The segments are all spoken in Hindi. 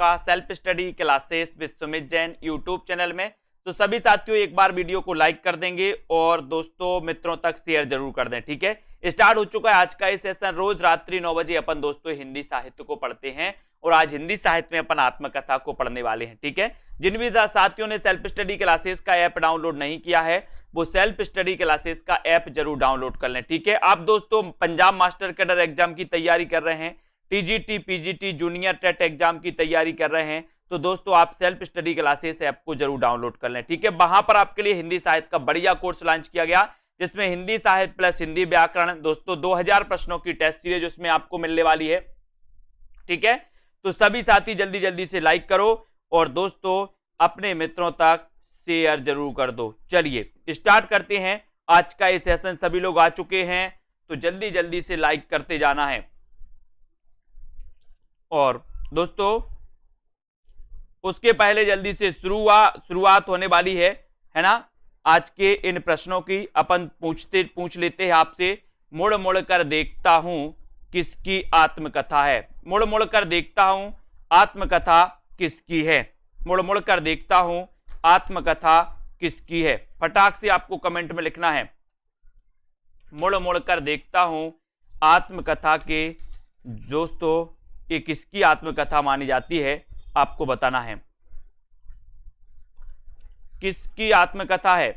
आपका self study classes Vishwamit Jain YouTube channel में। तो सभी साथियों एक बार वीडियो को लाइक कर देंगे और दोस्तों मित्रों तक शेयर जरूर कर दें। ठीक है, स्टार्ट हो चुका है आज का ये सेशन। रोज रात्रि 9 बजे अपन दोस्तों हिंदी साहित्य को पढ़ते हैं और आज हिंदी साहित्य में अपन आत्मकथा को पढ़ने वाले हैं। ठीक है, जिन भी साथियों ने सेल्फ स्टडी क्लासेस का ऐप डाउनलोड नहीं किया है वो सेल्फ स्टडी क्लासेस का ऐप जरूर डाउनलोड कर लें। ठीक है, आप दोस्तों पंजाब मास्टर कैडर एग्जाम की तैयारी कर रहे हैं, TGT PGT junior TET exam की तैयारी कर रहे हैं, तो दोस्तों आप सेल्फ स्टडी क्लासेस ऐप को जरूर डाउनलोड कर लें। ठीक है, वहां पर आपके लिए हिंदी साहित्य का बढ़िया कोर्स लॉन्च किया गया जिसमें हिंदी साहित्य प्लस हिंदी व्याकरण दोस्तों 2000 प्रश्नों की टेस्ट सीरीज उसमें आपको मिलने वाली है। ठीक है, तो सभी साथी जल्दी जल्दी से लाइक करो और दोस्तों अपने मित्रों तक शेयर जरूर कर दो। चलिए स्टार्ट करते हैं आज का ये सेशन। सभी लोग आ चुके हैं तो जल्दी जल्दी से लाइक करते जाना है। और दोस्तों उसके पहले जल्दी से शुरुआत होने वाली है ना। आज के इन प्रश्नों की अपन पूछ लेते हैं आपसे। मुड़ मुड़ कर देखता हूं किसकी आत्मकथा है। मुड़ मुड़ कर देखता हूं आत्मकथा किसकी है। मुड़ मुड़ कर देखता हूं आत्मकथा किसकी है। फटाक से आपको कमेंट में लिखना है। मुड़ मुड़ कर देखता हूं आत्मकथा के दोस्तों ये किसकी आत्मकथा मानी जाती है आपको बताना है। किसकी आत्मकथा है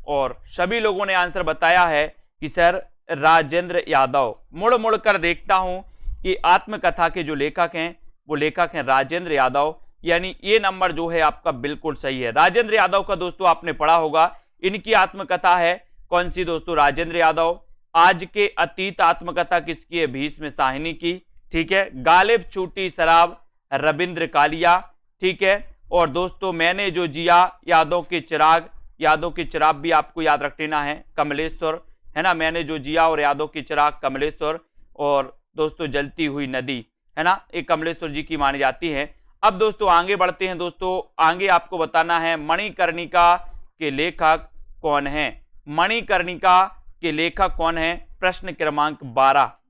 और सभी लोगों ने आंसर बताया है कि सर राजेंद्र यादव। मुड़ मुड़ कर देखता हूं ये आत्मकथा के जो लेखक हैं वो लेखक हैं राजेंद्र यादव, यानी ये नंबर जो है आपका बिल्कुल सही है। राजेंद्र यादव का दोस्तों आपने पढ़ा होगा। इनकी आत्मकथा है कौन सी दोस्तों? राजेंद्र यादव। आज के अतीत आत्मकथा किसकी है? भीष्म साहिनी की। ठीक है, गालिब छूटी शराब रविंद्र कालिया। ठीक है, और दोस्तों मैंने जो जिया यादों के चिराग, यादों के चिराग भी आपको याद रख लेना है कमलेश्वर, है ना। मैंने जो जिया और यादों के चिराग कमलेश्वर, और दोस्तों जलती हुई नदी, है ना, एक कमलेश्वर जी की मानी जाती है। अब दोस्तों आगे बढ़ते हैं। दोस्तों आगे आपको बताना है मणिकर्णिका के लेखक कौन है। मणिकर्णिका के लेखक कौन है? प्रश्न क्रमांक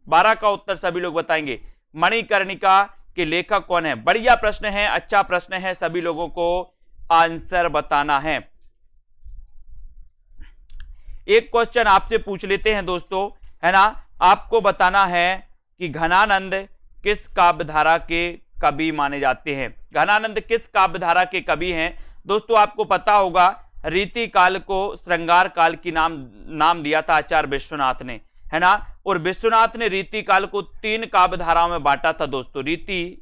12 का उत्तर सभी लोग बताएंगे। मणिकर्णिका के लेखक कौन है? बढ़िया प्रश्न है, अच्छा प्रश्न है, सभी लोगों को आंसर बताना है। एक क्वेश्चन आपसे पूछ लेते हैं दोस्तों, है ना। आपको बताना है कि घनानंद किस काव्यधारा के कवि माने जाते हैं। घनानंद किस काव्यधारा के कवि हैं? दोस्तों आपको पता होगा रीति काल को श्रृंगार काल की नाम दिया था आचार्य विश्वनाथ ने, है ना। और विश्वनाथ ने रीति काल को 3 काव्यधाराओं में बांटा था दोस्तों, रीति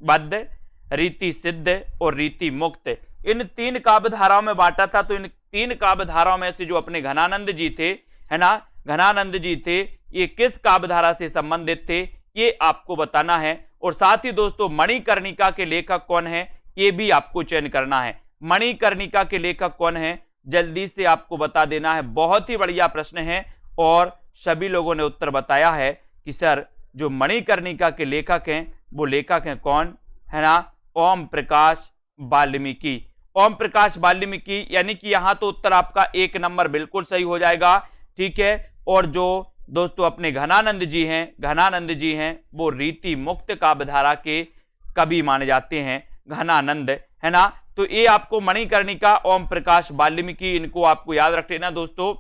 बद्ध, रीति सिद्ध और रीति मुक्त। इन 3 काव्यधाराओं में बांटा था। तो इन 3 काव्यधाराओं में से जो अपने घनानंद जी थे, है ना, घनानंद जी थे, ये किस काव्यधारा से संबंधित थे ये आपको बताना है। और साथ ही दोस्तों मणिकर्णिका के लेखक कौन है ये भी आपको चयन करना है। मणिकर्णिका के लेखक कौन है जल्दी से आपको बता देना है। बहुत ही बढ़िया प्रश्न है और सभी लोगों ने उत्तर बताया है कि सर जो मणिकर्णिका के लेखक हैं वो लेखक हैं कौन, है ना, ओम प्रकाश वाल्मीकि। ओम प्रकाश वाल्मीकि, यानी कि यहां तो उत्तर आपका 1 नंबर बिल्कुल सही हो जाएगा। ठीक है, और जो दोस्तों अपने घनानंद जी हैं वो रीति मुक्त काव्यधारा के कवि माने जाते हैं, घनानंद, है ना। तो ये आपको मणिकर्णिका, ओम प्रकाश वाल्मीकि, इनको आपको याद रख लेना दोस्तों,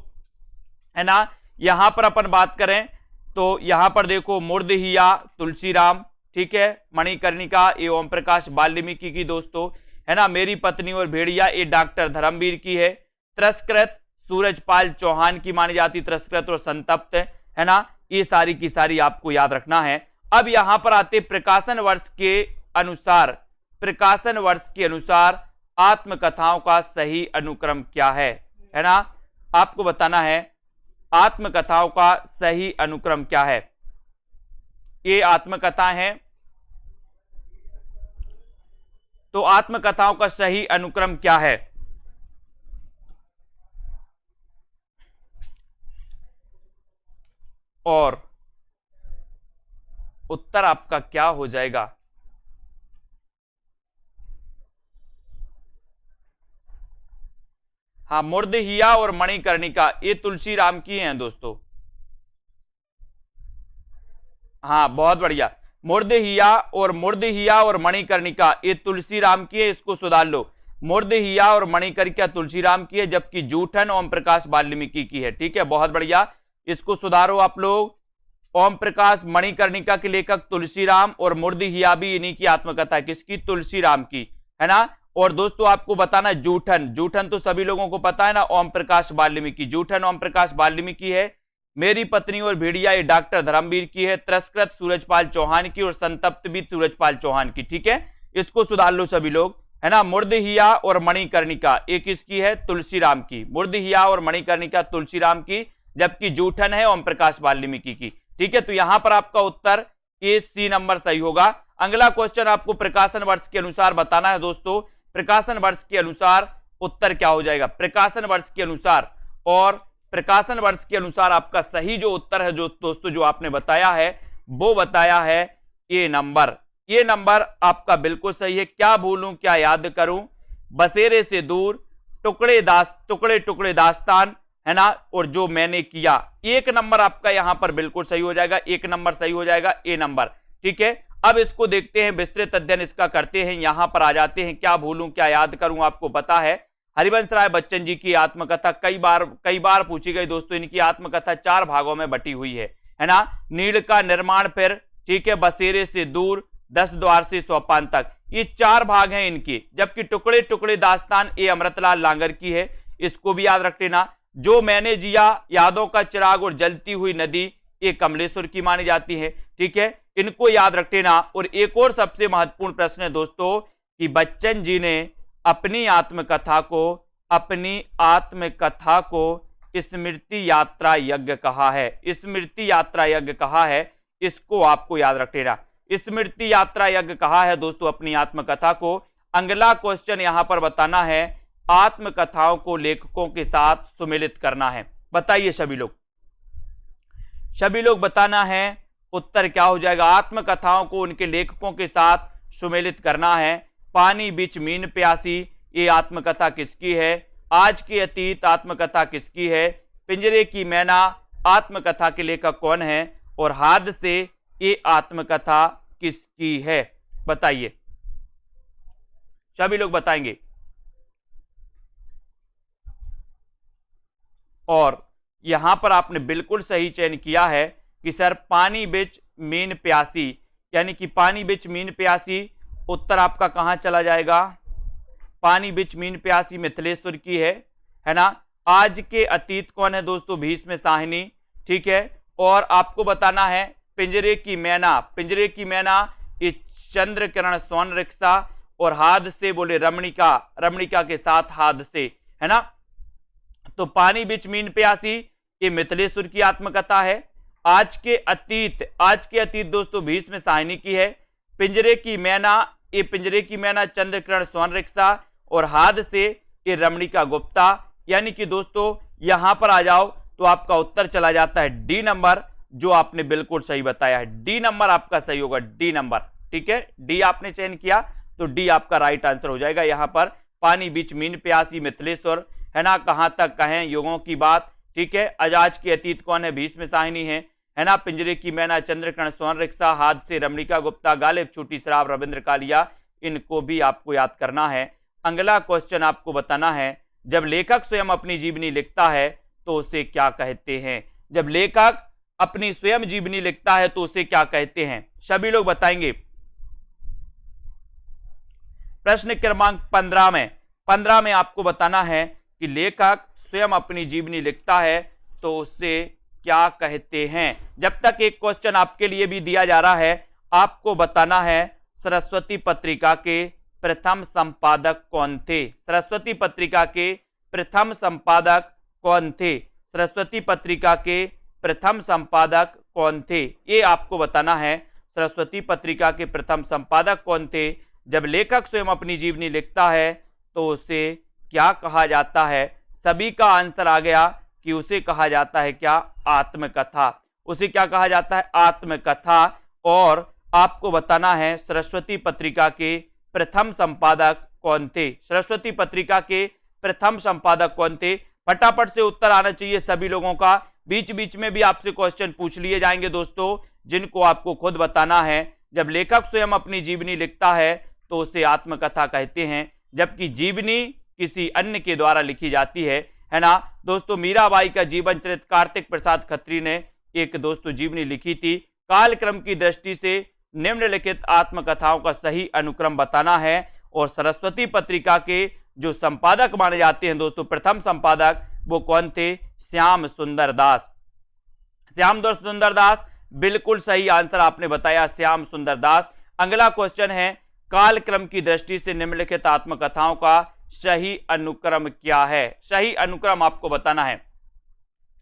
है ना। यहां पर अपन बात करें तो यहां पर देखो मुर्दहिया तुलसीराम, ठीक है, मणिकर्णिका ये ओम प्रकाश वाल्मीकि की दोस्तों, है ना। मेरी पत्नी और भेड़िया ये डॉक्टर धर्मवीर की है। तिरस्कृत सूरजपाल चौहान की मानी जाती, तिरस्कृत और संतप्त, है ना। ये सारी की सारी आपको याद रखना है। अब यहां पर आते प्रकाशन वर्ष के अनुसार आत्मकथाओं का सही अनुक्रम क्या है ना। आपको बताना है आत्मकथाओं का सही अनुक्रम क्या है। ये आत्मकथा है तो आत्मकथाओं का सही अनुक्रम क्या है? और उत्तर आपका क्या हो जाएगा? हाँ, मुर्दहिया और मणिकर्णिका ये तुलसीराम की हैं दोस्तों। हाँ बहुत बढ़िया, मूर्धहिया और मणिकर्णिका ये तुलसीराम की है, इसको सुधार लो। मूर्धहिया और मणिकर्णिका तुलसीराम की है, जबकि जूठन ओम प्रकाश वाल्मीकि की है। ठीक है, बहुत बढ़िया, इसको सुधारो आप लोग। ओम प्रकाश मणिकर्णिका के लेखक तुलसीराम और मूर्धहिया भी इन्हीं की आत्मकथा है, किसकी? तुलसीराम की, है ना। और दोस्तों आपको बताना जूठन तो सभी लोगों को पता है ना, ओम प्रकाश वाल्मीकि। जूठन ओम प्रकाश वाल्मीकि है। मेरी पत्नी और भेड़िया ये डॉक्टर धर्मवीर की है। तिरस्कृत सूरजपाल चौहान की और संतप्त भी सूरजपाल चौहान की। ठीक है, इसको सुधार लो सभी लोग, है ना। मूर्धहिया और मणिकर्णिका एक किसकी है? तुलसीराम की। मूर्धहिया और मणिकर्णिका तुलसीराम की, जबकि जूठन है ओम प्रकाश वाल्मीकि की। ठीक है, तो यहां पर आपका उत्तर ए सी नंबर सही होगा। अगला क्वेश्चन आपको प्रकाशन वर्ष के अनुसार बताना है दोस्तों। प्रकाशन वर्ष के अनुसार उत्तर क्या हो जाएगा? प्रकाशन वर्ष के अनुसार, और प्रकाशन वर्ष के अनुसार आपका सही जो उत्तर है जो दोस्तों जो आपने बताया है वो बताया है ए नंबर। ये नंबर आपका बिल्कुल सही है। क्या भूलूं क्या याद करूं, बसेरे से दूर, टुकड़े टुकड़े दास्तान, है ना, और जो मैंने किया। एक नंबर आपका यहां पर बिल्कुल सही हो जाएगा, एक नंबर सही हो जाएगा, ए नंबर। ठीक है, अब इसको देखते हैं, विस्तृत अध्ययन इसका करते हैं। यहां पर आ जाते हैं, क्या भूलूं क्या याद करूं, आपको पता है हरिवंश राय बच्चन जी की आत्मकथा कई बार पूछी गई दोस्तों। इनकी आत्मकथा 4 भागों में बटी हुई है ना। नीड़ का निर्माण, फिर ठीक है, बसेरे से दूर, 10 द्वार से सोपान तक, ये 4 भाग हैं इनके। जबकि टुकड़े टुकड़े दास्तान ये अमृतलाल लांगर की है, इसको भी याद रख लेना। जो मैंने जिया, यादों का चिराग और जलती हुई नदी, ये कमलेश्वर की मानी जाती है। ठीक है, इनको याद रख लेना। और एक और सबसे महत्वपूर्ण प्रश्न है दोस्तों कि बच्चन जी ने अपनी आत्मकथा को स्मृति यात्रा यज्ञ कहा है। स्मृति यात्रा यज्ञ कहा है, इसको आपको याद रख लेना। स्मृति यात्रा यज्ञ कहा है दोस्तों अपनी आत्मकथा को। अगला क्वेश्चन यहां पर बताना है, आत्मकथाओं को लेखकों के साथ सुमेलित करना है। बताइए सभी लोग बताना है, उत्तर क्या हो जाएगा? आत्मकथाओं को उनके लेखकों के साथ सुमेलित करना है। पानी बीच मीन प्यासी, ये आत्मकथा किसकी है? आज के अतीत आत्मकथा किसकी है? पिंजरे की मैना आत्मकथा के लेखक कौन है? और हाथ से ये आत्मकथा किसकी है? बताइए, सभी लोग बताएंगे। और यहां पर आपने बिल्कुल सही चयन किया है कि सर पानी बिच मीन प्यासी, यानी कि पानी बिच मीन प्यासी उत्तर आपका कहां चला जाएगा? पानी बिच मीन प्यासी मिथिलेश्वर की है ना। आज के अतीत कौन है दोस्तों? भीष्म साहिनी। ठीक है, और आपको बताना है पिंजरे की मैना ये चंद्र किरण सोन रिक्शा, और हाथ से बोले रमणिका के साथ हाथ से, है ना। तो पानी बिच मीन प्यासी ये मिथिलेश्वर की आत्मकथा है। आज के अतीत दोस्तों भीष्म साहिनी की है। पिंजरे की मैना चंद्र किरण सोन रिक्शा, और हाथ से ये रमणिका गुप्ता। यानी कि दोस्तों यहां पर आ जाओ तो आपका उत्तर चला जाता है डी नंबर, जो आपने बिल्कुल सही बताया है। डी नंबर आपका सही होगा, डी नंबर। ठीक है, डी आपने चयन किया तो डी आपका राइट आंसर हो जाएगा। यहां पर पानी बीच मीन प्यासी मिथिलेश्वर, है ना। कहां तक कहें युगों की बात। ठीक है, आज के अतीत कौन है? भीष्म साहिनी है ना। पिंजरे की मैना चंद्रकर्ण सोन रिक्शा, हाथ से रमणिका गुप्ता, गालिब छूटी शराब रविंद्र कालिया, इनको भी आपको याद करना है। अगला क्वेश्चन आपको बताना है, जब लेखक स्वयं अपनी जीवनी लिखता है तो उसे क्या कहते हैं? जब लेखक अपनी स्वयं जीवनी लिखता है तो उसे क्या कहते हैं? सभी लोग बताएंगे। प्रश्न क्रमांक 15 में आपको बताना है कि लेखक स्वयं अपनी जीवनी लिखता है तो उससे क्या कहते हैं। जब तक एक क्वेश्चन आपके लिए भी दिया जा रहा है, आपको बताना है सरस्वती पत्रिका के प्रथम संपादक कौन थे? सरस्वती पत्रिका के प्रथम संपादक कौन थे? सरस्वती पत्रिका के प्रथम संपादक कौन थे? ये आपको बताना है, सरस्वती पत्रिका के प्रथम संपादक कौन थे। जब लेखक स्वयं अपनी जीवनी लिखता है तो उसे क्या कहा जाता है? सभी का आंसर आ गया कि उसे कहा जाता है क्या? आत्मकथा। उसे क्या कहा जाता है? आत्मकथा। और आपको बताना है सरस्वती पत्रिका के प्रथम संपादक कौन थे? सरस्वती पत्रिका के प्रथम संपादक कौन थे? फटाफट से उत्तर आना चाहिए सभी लोगों का। बीच बीच में भी आपसे क्वेश्चन पूछ लिए जाएंगे दोस्तों, जिनको आपको खुद बताना है जब लेखक स्वयं अपनी जीवनी लिखता है तो उसे आत्मकथा कहते हैं, जबकि जीवनी किसी अन्य के द्वारा लिखी जाती है ना दोस्तों। मीराबाई का जीवन चरित्र कार्तिक प्रसाद खत्री ने एक दोस्तों जीवनी लिखी थी। कालक्रम की दृष्टि से निम्नलिखित आत्मकथाओं का सही अनुक्रम बताना है। और सरस्वती पत्रिका के जो संपादक माने जाते हैं दोस्तों, प्रथम संपादक वो कौन थे? श्याम सुंदर दास। श्याम सुंदर दास, बिल्कुल सही आंसर आपने बताया, श्याम सुंदर दास। अगला क्वेश्चन है, कालक्रम की दृष्टि से निम्नलिखित आत्मकथाओं का सही अनुक्रम क्या है? सही अनुक्रम आपको बताना है।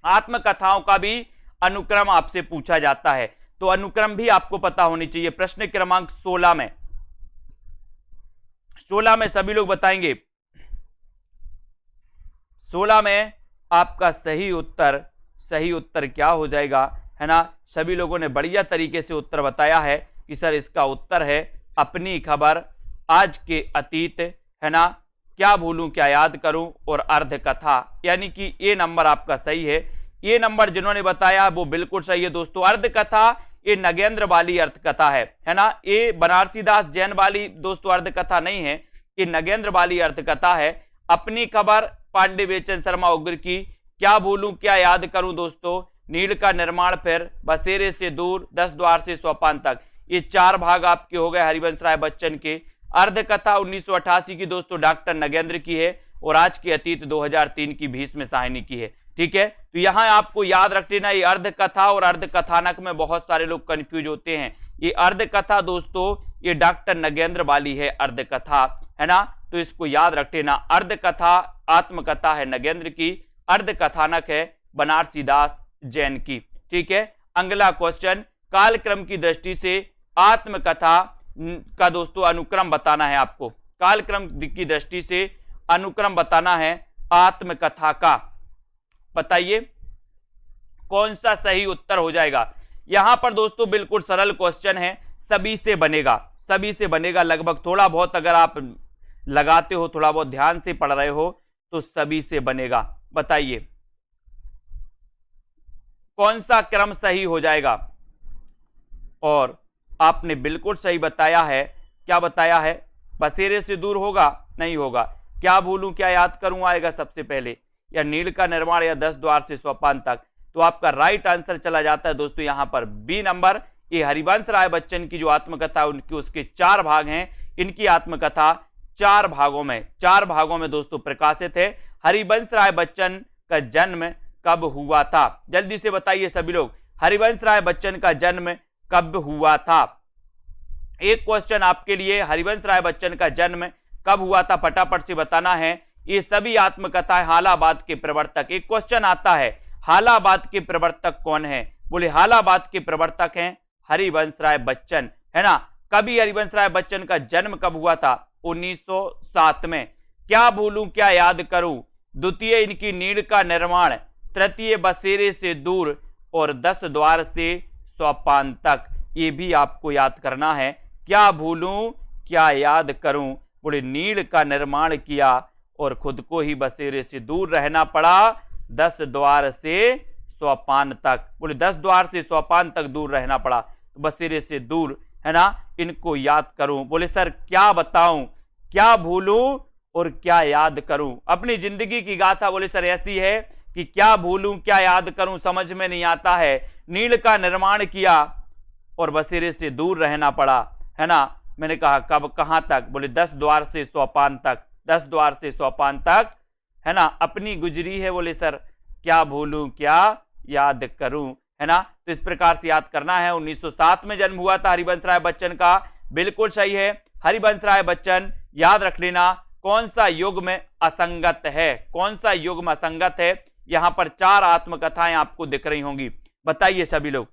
आत्मकथाओं का भी अनुक्रम आपसे पूछा जाता है, तो अनुक्रम भी आपको पता होनी चाहिए। प्रश्न क्रमांक 16 में 16 में सभी लोग बताएंगे। 16 में आपका सही उत्तर क्या हो जाएगा, है ना। सभी लोगों ने बढ़िया तरीके से उत्तर बताया है कि सर इसका उत्तर है अपनी खबर, आज के अतीत, है ना, क्या भूलूं क्या याद करूं और अर्ध कथा, यानी कि ये नंबर आपका सही है। ये नंबर जिन्होंने बताया वो बिल्कुल सही है दोस्तों। अर्ध कथा ये नगेंद्र वाली अर्थ कथा है ना। ये बनारसी दास जैन वाली दोस्तों अर्ध कथा नहीं है, ये नगेंद्र वाली अर्थ कथा है। अपनी खबर पांडे बेचन शर्मा उग्र की, क्या भूलूं क्या याद करूं दोस्तों, नील का निर्माण, फिर बसेरे से दूर, 10 द्वार से सोपान तक, ये 4 भाग आपके हो गए हरिवंश राय बच्चन के। अर्ध कथा 1988 की दोस्तों डॉक्टर नगेंद्र की है और आज के अतीत 2003 की भीष्म साहिनी की है। ठीक है, तो यहां आपको याद रख लेना, ये अर्ध कथा और अर्ध कथानक में बहुत सारे लोग कंफ्यूज होते हैं। ये अर्ध कथा दोस्तों ये डॉक्टर नगेंद्र वाली है अर्ध कथा, है ना, तो इसको याद रख लेना। अर्ध कथा आत्मकथा है नगेंद्र की, अर्ध कथानक है बनारसी दास जैन की। ठीक है, अगला क्वेश्चन, कालक्रम की दृष्टि से आत्मकथा का दोस्तों अनुक्रम बताना है आपको। कालक्रम की दृष्टि से अनुक्रम बताना है आत्मकथा का। बताइए कौन सा सही उत्तर हो जाएगा। यहां पर दोस्तों बिल्कुल सरल क्वेश्चन है, सभी से बनेगा, सभी से बनेगा लगभग। थोड़ा बहुत अगर आप लगाते हो, थोड़ा बहुत ध्यान से पढ़ रहे हो तो सभी से बनेगा। बताइए कौन सा क्रम सही हो जाएगा। और आपने बिल्कुल सही बताया है। क्या बताया है? बसेरे से दूर होगा, नहीं होगा। क्या भूलूं क्या याद करूं आएगा सबसे पहले, या नील का निर्माण, या 10 द्वार से सोपान तक। तो आपका राइट आंसर चला जाता है दोस्तों यहां पर बी नंबर। ये हरिवंश राय बच्चन की जो आत्मकथा उनकी उसके 4 भाग हैं। इनकी आत्मकथा 4 भागों में दोस्तों प्रकाशित है। हरिवंश राय बच्चन का जन्म कब हुआ था? जल्दी से बताइए सभी लोग, हरिवंश राय बच्चन का जन्म कब हुआ था? एक क्वेश्चन आपके लिए, हरिवंश राय बच्चन का जन्म कब हुआ था, फटाफट से बताना है। ये सभी आत्मकथाएं हालाबाद के प्रवर्तक। एक क्वेश्चन आता है, हालाबाद के प्रवर्तक कौन है? बोले हालाबाद के प्रवर्तक हैं हरिवंश राय बच्चन, है ना। कभी हरिवंश राय बच्चन का जन्म कब हुआ था? 1907 में। क्या भूलूं क्या याद करूं, द्वितीय इनकी नीड़ का निर्माण, तृतीय बसेरे से दूर और 10 द्वार से सोपान तक। ये भी आपको याद करना है। क्या भूलूं क्या याद करूं, बोले नीड़ का निर्माण किया और खुद को ही बसेरे से दूर रहना पड़ा, 10 द्वार से सोपान तक। बोले 10 द्वार से सोपान तक दूर रहना पड़ा, तो बसेरे से दूर, है ना, इनको याद करूं। बोले सर क्या बताऊं, क्या भूलूं और क्या याद करूं। अपनी जिंदगी की गाथा बोले सर ऐसी है कि क्या भूलूं क्या याद करूं समझ में नहीं आता है। नील का निर्माण किया और बसेरे से दूर रहना पड़ा, है ना। मैंने कहा कब कहां तक? बोले 10 द्वार से सोपान तक, 10 द्वार से सोपान तक, है ना, अपनी गुजरी है। बोले सर क्या भूलूं क्या याद करूं, है ना। तो इस प्रकार से याद करना है। 1907 में जन्म हुआ था हरिवंश राय बच्चन का, बिल्कुल सही है। हरिवंश राय बच्चन, याद रख लेना कौन सा युग में असंगत है, कौन सा युग में असंगत है। यहां पर 4 आत्मकथाएं आपको दिख रही होंगी, बताइए सभी लोग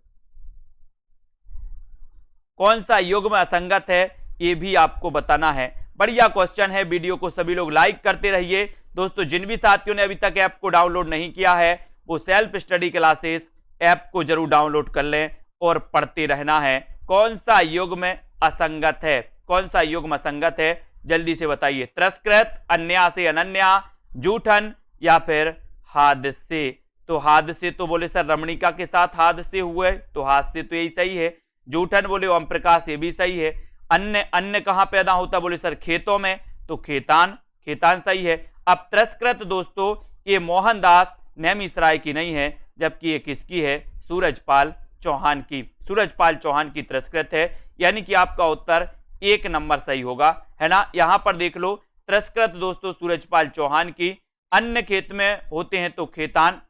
कौन सा युग में असंगत है, ये भी आपको बताना है। बढ़िया क्वेश्चन है। वीडियो को सभी लोग लाइक करते रहिए दोस्तों। जिन भी साथियों ने अभी तक ऐप को डाउनलोड नहीं किया है वो सेल्फ स्टडी क्लासेस ऐप को जरूर डाउनलोड कर लें और पढ़ते रहना है। कौन सा युग में असंगत है, कौन सा युग में असंगत है, जल्दी से बताइए। तिरस्कृत, अन्या से अनन्या, जूठन या फिर हादसे। तो हादसे तो बोले सर रमणिका के साथ हादसे हुए, तो हादसे तो यही सही है। जूठन बोले ओम प्रकाश, ये भी सही है। अन्न, अन्न कहाँ पैदा होता बोले सर खेतों में, तो खेतान, खेतान सही है। अब तिरस्कृत दोस्तों ये मोहनदास नेमिसराय की नहीं है, जबकि ये किसकी है, सूरजपाल चौहान की, सूरजपाल चौहान की तिरस्कृत है, यानी कि आपका उत्तर 1 नंबर सही होगा, है ना। यहां पर देख लो तिरस्कृत दोस्तों सूरजपाल चौहान की, अन्य खेत में होते हैं तो खेतान,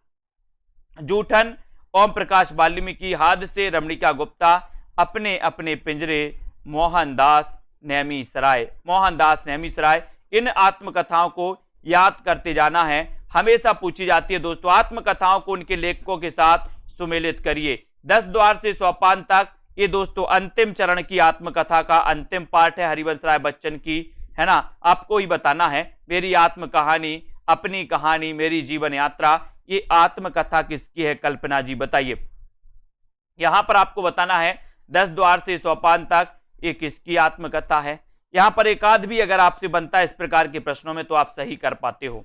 जूठन ओम प्रकाश वाल्मीकि, हाद से रमणिका गुप्ता, अपने अपने पिंजरे मोहनदास नेमिसराय, मोहनदास नेमिसराय। इन आत्मकथाओं को याद करते जाना है, हमेशा पूछी जाती है दोस्तों। आत्मकथाओं को उनके लेखकों के साथ सुमेलित करिए। 10 द्वार से सोपान तक, ये दोस्तों अंतिम चरण की आत्मकथा का अंतिम पार्ट है हरिवंश राय बच्चन की, है ना। आपको ही बताना है मेरी आत्म कहानी, अपनी कहानी, मेरी जीवन यात्रा, ये आत्मकथा किसकी है, कल्पना जी बताइए। यहां पर आपको बताना है 10 द्वार से सोपान तक ये किसकी आत्मकथा है। यहां पर एक आध भी अगर आपसे बनता है इस प्रकार के प्रश्नों में तो आप सही कर पाते हो,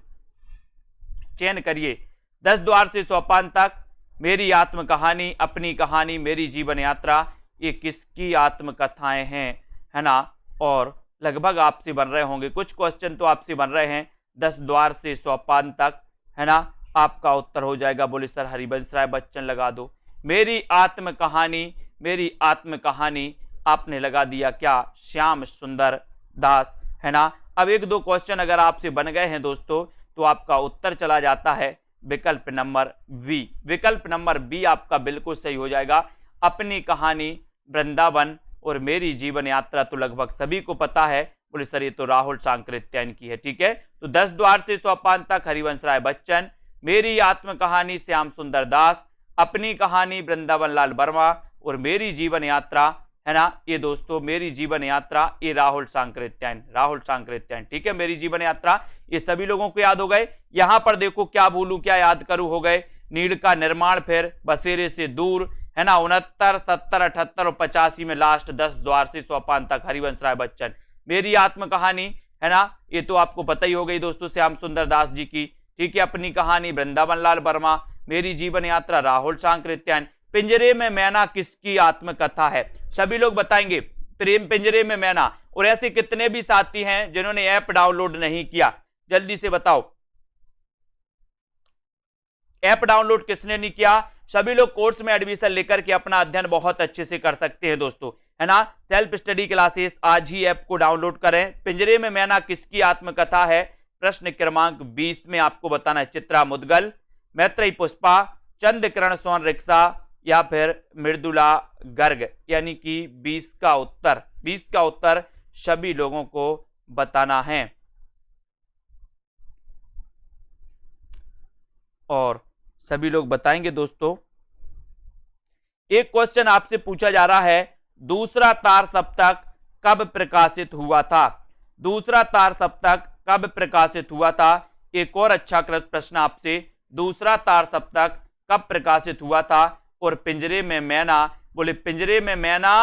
चयन करिए। 10 द्वार से सोपान तक, मेरी आत्म कहानी, अपनी कहानी, मेरी जीवन यात्रा, ये किसकी आत्मकथाएं हैं, है ना। और लगभग आपसे बन रहे होंगे, कुछ क्वेश्चन तो आपसे बन रहे हैं 10 द्वार से सोपान तक, है ना। आपका उत्तर हो जाएगा बोले सर हरिवंश राय बच्चन लगा दो। मेरी आत्म कहानी, मेरी आत्म कहानी आपने लगा दिया क्या, श्याम सुंदर दास, है ना। अब 1-2 क्वेश्चन अगर आपसे बन गए हैं दोस्तों तो आपका उत्तर चला जाता है विकल्प नंबर बी, विकल्प नंबर बी आपका बिल्कुल सही हो जाएगा। अपनी कहानी, वृंदावन और मेरी जीवन यात्रा तो लगभग सभी को पता है, बोले सर ये तो राहुल सांकृत्यायन की है, ठीक है। तो 10 द्वार से सोपान तक हरिवंश राय बच्चन, मेरी आत्म कहानी श्याम सुंदर दास, अपनी कहानी वृंदावन लाल वर्मा और मेरी जीवन यात्रा, है ना, ये दोस्तों मेरी जीवन यात्रा ये राहुल सांकृत्यायन, राहुल सांकृत्यायन, ठीक है। मेरी जीवन यात्रा ये सभी लोगों को याद हो गए। यहां पर देखो क्या भूलू क्या याद करूं हो गए, नीड़ का निर्माण, फिर बसेरे से दूर, है ना, 69, 70, 78 और 85 में लास्ट 10 द्वार से सोपान तक हरिवंश राय बच्चन। मेरी आत्म कहानी, है ना, ये तो आपको पता ही हो गई दोस्तों श्याम सुंदर दास जी की, ठीक है। अपनी कहानी वृंदावन लाल वर्मा, मेरी जीवन यात्रा राहुल सांकृत्यायन। पिंजरे में मैना किसकी आत्मकथा है, सभी लोग बताएंगे प्रेम पिंजरे में मैना। और ऐसे कितने भी साथी हैं जिन्होंने ऐप डाउनलोड नहीं किया, जल्दी से बताओ ऐप डाउनलोड किसने नहीं किया। सभी लोग कोर्स में एडमिशन लेकर के अपना अध्ययन बहुत अच्छे से कर सकते हैं दोस्तों, है ना। सेल्फ स्टडी क्लासेस, आज ही ऐप को डाउनलोड करें। पिंजरे में मैना किसकी आत्मकथा है, प्रश्न क्रमांक 20 में आपको बताना है। चित्रा मुदगल, मैत्रेयी पुष्पा, चंद्रकिरण सोन रिक्शा या फिर मृदुला गर्ग, यानी कि 20 का उत्तर सभी लोगों को बताना है। और सभी लोग बताएंगे दोस्तों। एक क्वेश्चन आपसे पूछा जा रहा है, दूसरा तार सप्तक कब प्रकाशित हुआ था, दूसरा तार सप्तक कब प्रकाशित हुआ था। एक और अच्छा प्रश्न आपसे, दूसरा तार सप्तक कब प्रकाशित हुआ था। और पिंजरे में मैना, बोले पिंजरे में मैना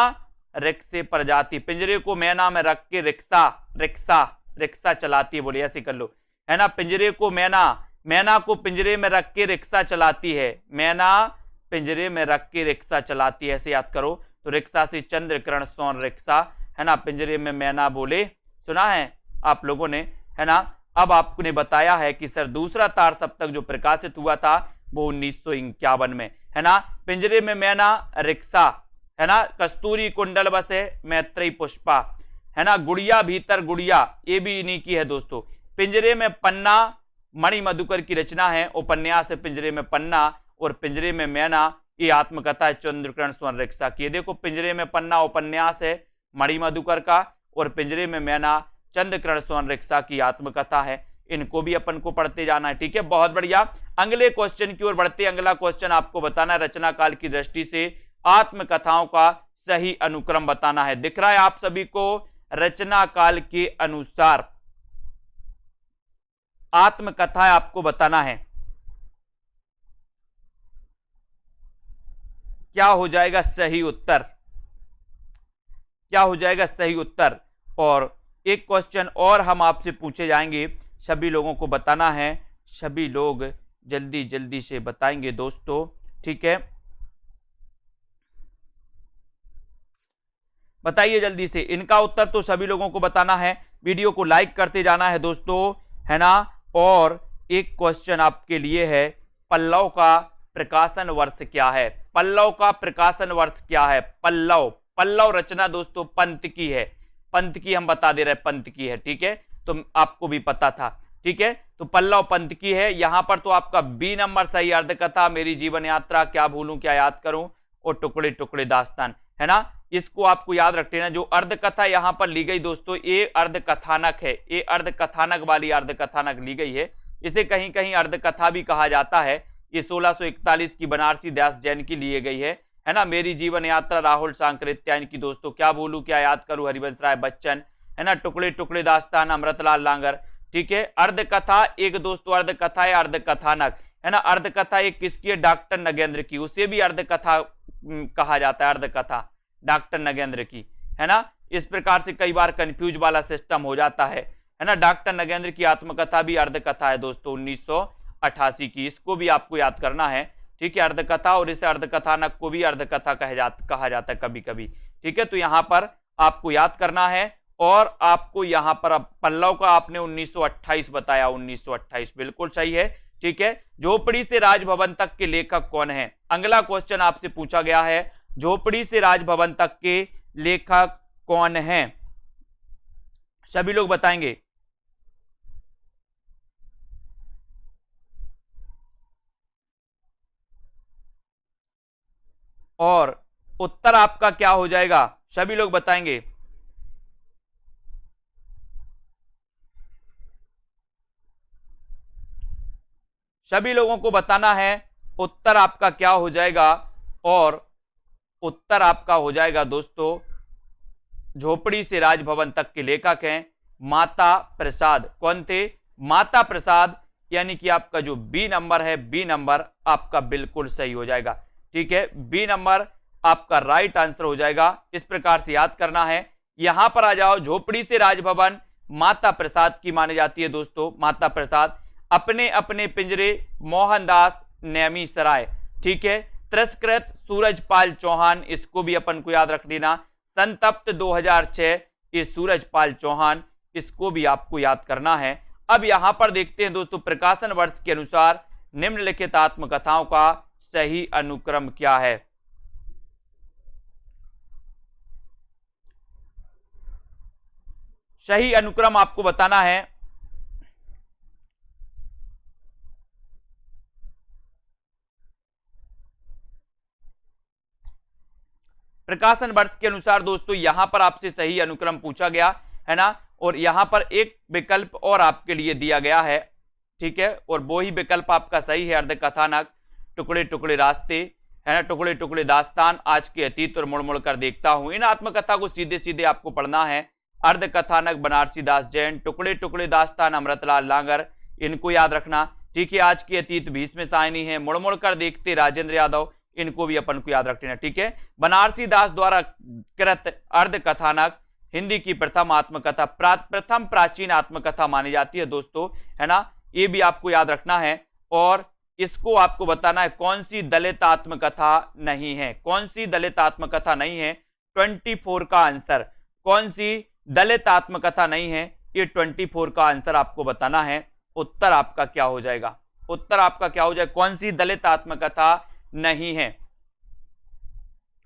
रिक्शे प्रजाति, पिंजरे को मैना में रख के रिक्शा चलाती है, बोले ऐसे कर लो, है ना। पिंजरे को मैना को पिंजरे में रख के रिक्शा चलाती है, मैना पिंजरे में रख के रिक्शा चलाती है, ऐसे याद करो। तो रिक्शा से चंद्रकिरण सोन रिक्शा, है ना। पिंजरे में मैना बोले, सुना है आप लोगों ने, है ना। अब आपने बताया है कि सर दूसरा तार सप्तक जो प्रकाशित हुआ था वो 1951 में, है ना। पिंजरे में मैना रिक्शा, है ना। कस्तूरी कुंडल बसे, मैत्रेयी पुष्पा, है ना। गुड़िया भीतर गुड़िया, ये भी इन्हीं की है दोस्तों। पिंजरे में पन्ना, मणि मधुकर की रचना है, उपन्यास है पिंजरे में पन्ना। और पिंजरे में मैना ये आत्मकथा है चंद्रकिरण सोन रिक्शा की। देखो पिंजरे में पन्ना उपन्यास है मणि मधुकर का, और पिंजरे में मैना चंद्रकिरण सोन रिक्शा की आत्मकथा है। इनको भी अपन को पढ़ते जाना है, ठीक है। बहुत बढ़िया, अगले क्वेश्चन की ओर बढ़ते। अगला क्वेश्चन आपको बताना है, रचना काल की दृष्टि से आत्मकथाओं का सही अनुक्रम बताना है। दिख रहा है आप सभी को, रचना काल के अनुसार आत्मकथा आपको बताना है। क्या हो जाएगा सही उत्तर, क्या हो जाएगा सही उत्तर। और एक क्वेश्चन और हम आपसे पूछे जाएंगे, सभी लोगों को बताना है, सभी लोग जल्दी जल्दी से बताएंगे दोस्तों, ठीक है। बताइए जल्दी से, इनका उत्तर तो सभी लोगों को बताना है, वीडियो को लाइक करते जाना है दोस्तों, है ना। और एक क्वेश्चन आपके लिए है, पल्लव का प्रकाशन वर्ष क्या है? पल्लव का प्रकाशन वर्ष क्या है? पल्लव, पल्लव रचना दोस्तों पंत की है, पंत की हम बता दे रहे हैं, पंत की है, ठीक है, तो आपको भी पता था, ठीक है, तो पल्लव पंत की है। यहां पर तो आपका बी नंबर सही, अर्धकथा, मेरी जीवन यात्रा, क्या भूलूं क्या याद करूं, और टुकड़े टुकड़े दास्तान, है ना। इसको आपको याद रख लेना। जो अर्धकथा यहां पर ली गई दोस्तों, ये अर्धकथानक है, ये अर्धकथानक वाली अर्धकथानक ली गई है, इसे कहीं कहीं अर्धकथा भी कहा जाता है। ये 1641 की बनारसी दास जैन की लिए गई है ना। मेरी जीवन यात्रा राहुल सांकृत्यायन की दोस्तों, क्या भूलूं क्या याद करूं, हरिवंश राय बच्चन, है ना। टुकड़े टुकड़े दास्तान, अमृतलाल लांगर, ठीक है। अर्धकथा एक दोस्तों, अर्धकथा है, अर्धकथानक, है ना। अर्धकथा एक किसकी है? डॉक्टर नगेंद्र की, उसे भी अर्धकथा कहा जाता है, अर्धकथा डॉक्टर नगेंद्र की, है ना। इस प्रकार से कई बार कंफ्यूज वाला सिस्टम हो जाता है ना। डॉक्टर नगेंद्र की आत्मकथा भी अर्धकथा है दोस्तों, 1988 की, इसको भी आपको याद करना है, ठीक है। अर्धकथा, और इसे अर्धकथानक को भी अर्धकथा कहा जाता है कभी कभी, ठीक है। तो यहां पर आपको याद करना है। और आपको यहां पर अब पल्लव का आपने 1928 बताया, 1928 बिल्कुल सही है, ठीक है। झोपड़ी से राजभवन तक के लेखक कौन है? अगला क्वेश्चन आपसे पूछा गया है, झोपड़ी से राजभवन तक के लेखक कौन है? सभी लोग बताएंगे। और उत्तर आपका क्या हो जाएगा? सभी लोग बताएंगे। सभी लोगों को बताना है उत्तर आपका क्या हो जाएगा। और उत्तर आपका हो जाएगा दोस्तों, झोपड़ी से राजभवन तक के लेखक हैं माता प्रसाद। कौन थे? माता प्रसाद, यानी कि आपका जो बी नंबर है, बी नंबर आपका बिल्कुल सही हो जाएगा, ठीक है। बी नंबर आपका राइट आंसर हो जाएगा। इस प्रकार से याद करना है। यहां पर आ जाओ, झोपड़ी से राजभवन माता प्रसाद की मानी जाती है दोस्तों। माता प्रसाद अपने अपने पिंजरे मोहनदास नेमी सराय, ठीक है। तिरस्कृत सूरजपाल चौहान, इसको भी अपन को याद रख लेना। संतप्त 2006, ये सूरजपाल चौहान, इसको भी आपको याद करना है। अब यहां पर देखते हैं दोस्तों, प्रकाशन वर्ष के अनुसार निम्नलिखित आत्मकथाओं का सही अनुक्रम क्या है? सही अनुक्रम आपको बताना है। प्रकाशन वर्ष के अनुसार दोस्तों यहां पर आपसे सही अनुक्रम पूछा गया है ना। और यहां पर एक विकल्प और आपके लिए दिया गया है, ठीक है। और वो ही विकल्प आपका सही है, अर्धकथानक, टुकड़े टुकड़े रास्ते, है ना, टुकड़े टुकड़े दास्तान, आज के अतीत और मुड़ मुड़ कर देखता हूं। इन आत्मकथा को सीधे सीधे आपको पढ़ना है। अर्धकथानक बनारसी दास जैन, टुकड़े टुकड़े दास्तान अमृतलाल लांगर, इनको याद रखना, ठीक है। आज की अतीत भीष्म सायनी है, मुड़ मुड़ कर देखते राजेंद्र यादव, इनको भी अपन को याद रख लेना, ठीक है। बनारसी दास द्वारा कृत अर्धकथानक हिंदी की प्रथम आत्मकथा, प्रथम प्राचीन आत्मकथा मानी जाती है दोस्तों, है ना। ये भी आपको याद रखना है। और इसको आपको बताना है कौन सी दलित आत्मकथा नहीं है, कौन सी दलित आत्मकथा नहीं है। 24 का आंसर, कौन सी दलित आत्मकथा नहीं है, ये 24 का आंसर आपको बताना है। उत्तर आपका क्या हो जाएगा? उत्तर आपका क्या हो जाएगा? कौन सी दलित आत्मकथा नहीं है?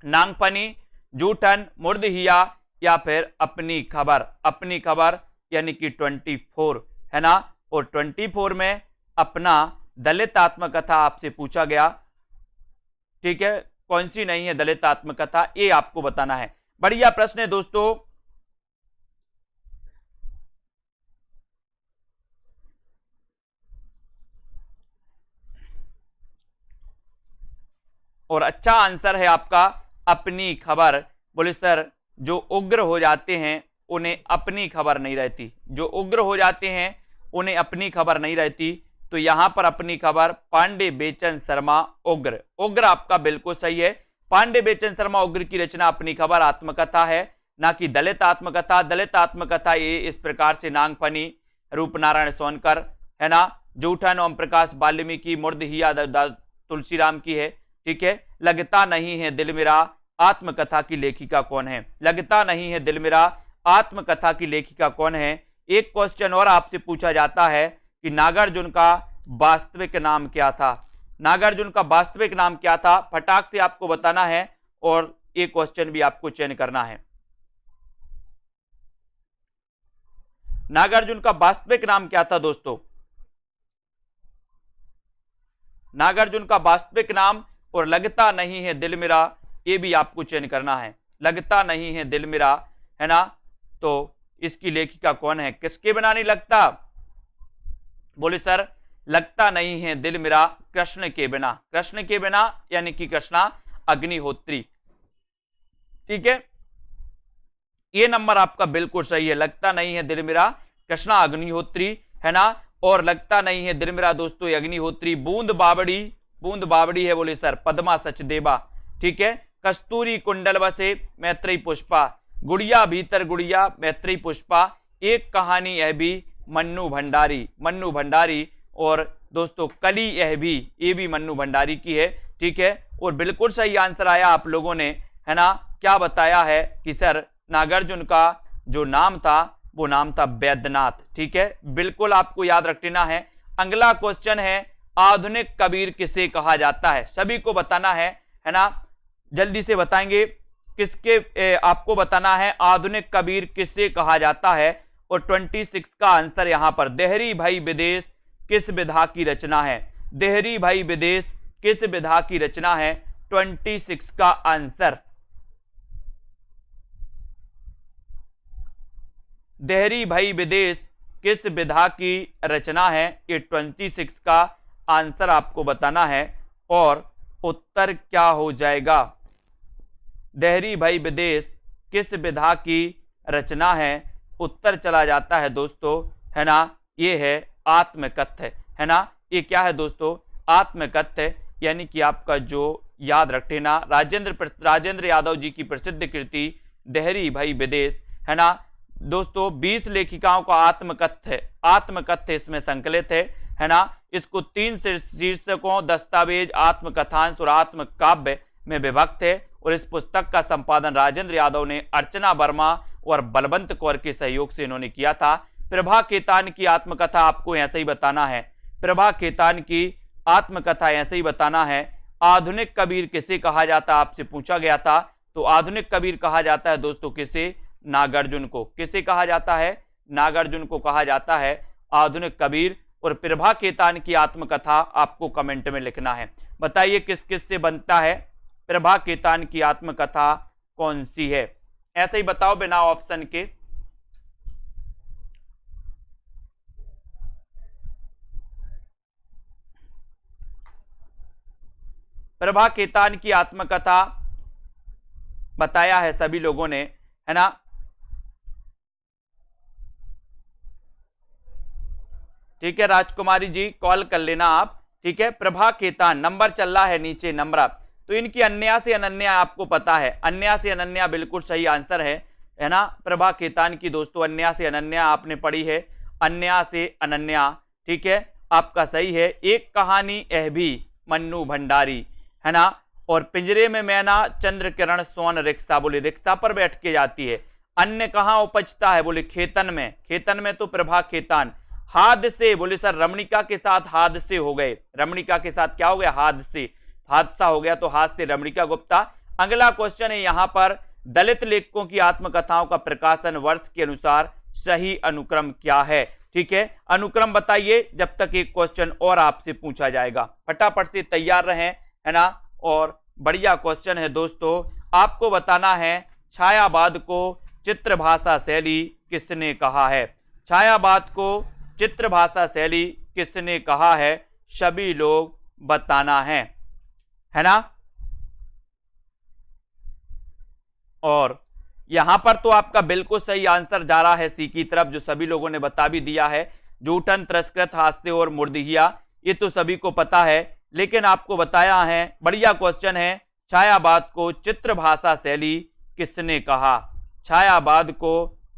नांगफनी, जूठन, मुर्दहिया, या फिर अपनी खबर। अपनी खबर यानी कि 24, है ना। और 24 में अपना दलित आत्मकथा आपसे पूछा गया, ठीक है। कौन सी नहीं है दलित आत्मकथा, ये आपको बताना है। बढ़िया प्रश्न है दोस्तों। और अच्छा आंसर है आपका अपनी खबर। बोले सर जो उग्र हो जाते हैं उन्हें अपनी खबर नहीं रहती, जो उग्र हो जाते हैं उन्हें अपनी खबर नहीं रहती। तो यहां पर अपनी खबर पांडे बेचन शर्मा उग्र, उग्र आपका बिल्कुल सही है। पांडे बेचन शर्मा उग्र की रचना अपनी खबर आत्मकथा है, ना कि दलित आत्मकथा। दलित आत्मकथा ये इस प्रकार से नांगफनी, रूपनारायण सोनकर, है ना, जूठन ओम प्रकाश वाल्मीकि, मुर्दहिया तुलसीराम की है, ठीक है। लगता नहीं है दिल मेरा आत्मकथा की लेखिका कौन है? लगता नहीं है दिल मेरा आत्मकथा की लेखिका कौन है? एक क्वेश्चन और आपसे पूछा जाता है कि नागार्जुन का वास्तविक नाम क्या था? नागार्जुन का वास्तविक नाम क्या था? फटाक से आपको बताना है और एक क्वेश्चन भी आपको चयन करना है। नागार्जुन का वास्तविक नाम क्या था दोस्तों? नागार्जुन का वास्तविक नाम और लगता नहीं है दिल मेरा, ये भी आपको चयन करना है। लगता नहीं है दिल मेरा, है ना? तो इसकी लेखिका कौन है? किसके बिना नहीं लगता? बोले सर लगता नहीं है दिल मेरा कृष्ण के बिना। कृष्ण के बिना यानी कि कृष्णा अग्निहोत्री। ठीक है, ये नंबर आपका बिल्कुल सही है। लगता नहीं है दिल मेरा कृष्णा अग्निहोत्री, है ना? और लगता नहीं है दिल मेरा दोस्तों अग्निहोत्री। बूंद बावड़ी है बोले सर पद्मा सचदेवा। ठीक है, कस्तूरी कुंडल बसे मैत्रेयी पुष्पा, गुड़िया भीतर गुड़िया मैत्रेयी पुष्पा, एक कहानी यह भी मन्नू भंडारी। और दोस्तों कली यह भी, ये भी मन्नू भंडारी की है। ठीक है, और बिल्कुल सही आंसर आया आप लोगों ने, है ना? क्या बताया है कि सर नागार्जुन का जो नाम था वो नाम था वैद्यनाथ। ठीक है, बिल्कुल आपको याद रखना है। अगला क्वेश्चन है आधुनिक कबीर किसे कहा जाता है? सभी को बताना है ना? जल्दी से बताएंगे किसके, आपको बताना है आधुनिक कबीर किसे कहा जाता है। और 26 का आंसर यहां पर देहरी भाई विदेश किस विधा की रचना है? देहरी भाई विदेश किस विधा की रचना है? 26 का आंसर देहरी भाई विदेश किस विधा की रचना है? ये 26 का आंसर आपको बताना है और उत्तर क्या हो जाएगा? देहरी भाई विदेश किस विधा की रचना है? उत्तर चला जाता है दोस्तों, है ना? ये है आत्मकथ्य, है ना? ये क्या है दोस्तों? आत्मकथ्य, यानी कि आपका जो याद रखना राजेंद्र यादव जी की प्रसिद्ध कृति देहरी भाई विदेश, है ना? दोस्तों 20 लेखिकाओं का आत्मकथ्य इसमें संकलित है ना? इसको 3 शीर्षकों दस्तावेज, आत्मकथांश और आत्मकाव्य में विभक्त है। और इस पुस्तक का संपादन राजेंद्र यादव ने अर्चना वर्मा और बलवंत कौर के सहयोग से इन्होंने किया था। प्रभा केतान की आत्मकथा आपको ऐसे ही बताना है। प्रभा केतान की आत्मकथा ऐसे ही बताना है। आधुनिक कबीर किसे कहा जाता? आपसे पूछा गया था। तो आधुनिक कबीर कहा जाता है दोस्तों किसे? नागार्जुन को। किसे कहा जाता है? नागार्जुन को कहा जाता है आधुनिक कबीर। और प्रभा केतान की आत्मकथा आपको कमेंट में लिखना है। बताइए किस किस से बनता है? प्रभा केतान की आत्मकथा कौन सी है? ऐसे ही बताओ बिना ऑप्शन के। प्रभा केतान की आत्मकथा बताया है सभी लोगों ने, है ना? ठीक है राजकुमारी जी, कॉल कर लेना आप। ठीक है, प्रभा केतान नंबर चल रहा है नीचे नंबर। तो इनकी अन्या से अनन्या आपको पता है, अन्या से अनन्या बिल्कुल सही आंसर है ना? प्रभा केतान की दोस्तों अन्या से अनन्या आपने पढ़ी है, अन्या से अनन्या। ठीक है, आपका सही है। एक कहानी यह भी मन्नू भंडारी, है ना? और पिंजरे में मैना चंद्र किरण सोन रिक्शा, बोले रिक्शा पर बैठ के जाती है। अन्न कहाँ उपजता है? बोले खेतन में। खेतन में तो प्रभा केतान। हादसे, बोले सर रमणिका के साथ हादसे हो गए। रमणिका के साथ क्या हो गया? हादसा हो गया, तो हाथ से रमणिका गुप्ता। अगला क्वेश्चन है यहां पर दलित लेखकों की आत्मकथाओं का प्रकाशन वर्ष के अनुसार सही अनुक्रम क्या है? ठीक है, अनुक्रम बताइए, जब तक एक क्वेश्चन और आपसे पूछा जाएगा। फटाफट से तैयार रहें, है ना? और बढ़िया क्वेश्चन है दोस्तों। आपको बताना है छायावाद को चित्रभाषा शैली किसने कहा है? छायावाद को चित्रभाषा शैली किसने कहा है? सभी लोग बताना है ना? और यहां पर तो आपका बिल्कुल सही आंसर जा रहा है सी की तरफ, जो सभी लोगों ने बता भी दिया है। जूठन, तिरस्कृत, हास्य और मुर्दिहिया, ये तो सभी को पता है, लेकिन आपको बताया है। बढ़िया क्वेश्चन है, छायावाद को चित्रभाषा शैली किसने कहा? छायावाद को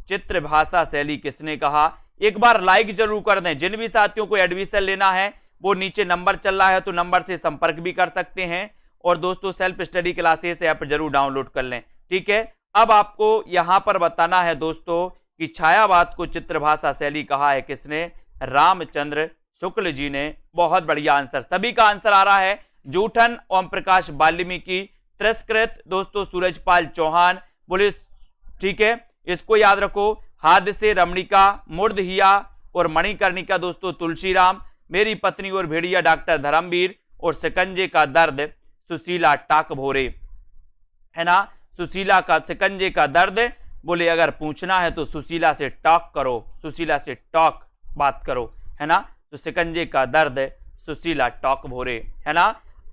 चित्रभाषा शैली किसने कहा? एक बार लाइक जरूर कर दें। जिन भी साथियों को एडमिशन लेना है वो नीचे नंबर चल रहा है, तो नंबर से संपर्क भी कर सकते हैं। और दोस्तों सेल्फ स्टडी क्लासेस ऐप जरूर डाउनलोड कर लें। ठीक है, अब आपको यहां पर बताना है दोस्तों कि छायावाद को चित्रभाषा शैली कहा है किसने? रामचंद्र शुक्ल जी ने। बहुत बढ़िया आंसर, सभी का आंसर आ रहा है। जूठन ओम प्रकाश वाल्मीकि, तिरस्कृत दोस्तों सूरजपाल चौहान। बोले ठीक है, इसको याद रखो। हादसे रमणिका, मूर्धहिया और मणिकर्णिका दोस्तों तुलसीराम। मेरी पत्नी और भेड़िया डॉक्टर धर्मवीर। और शिकंजे का दर्द सुशीला टाकभोरे, है ना। सुशीला का शिकंजे का दर्द, बोले अगर पूछना है तो सुशीला से टॉक करो, सुशीला से टॉक बात करो, है ना। तो शिकंजे का दर्द सुशीला टाकभोरे, है ना।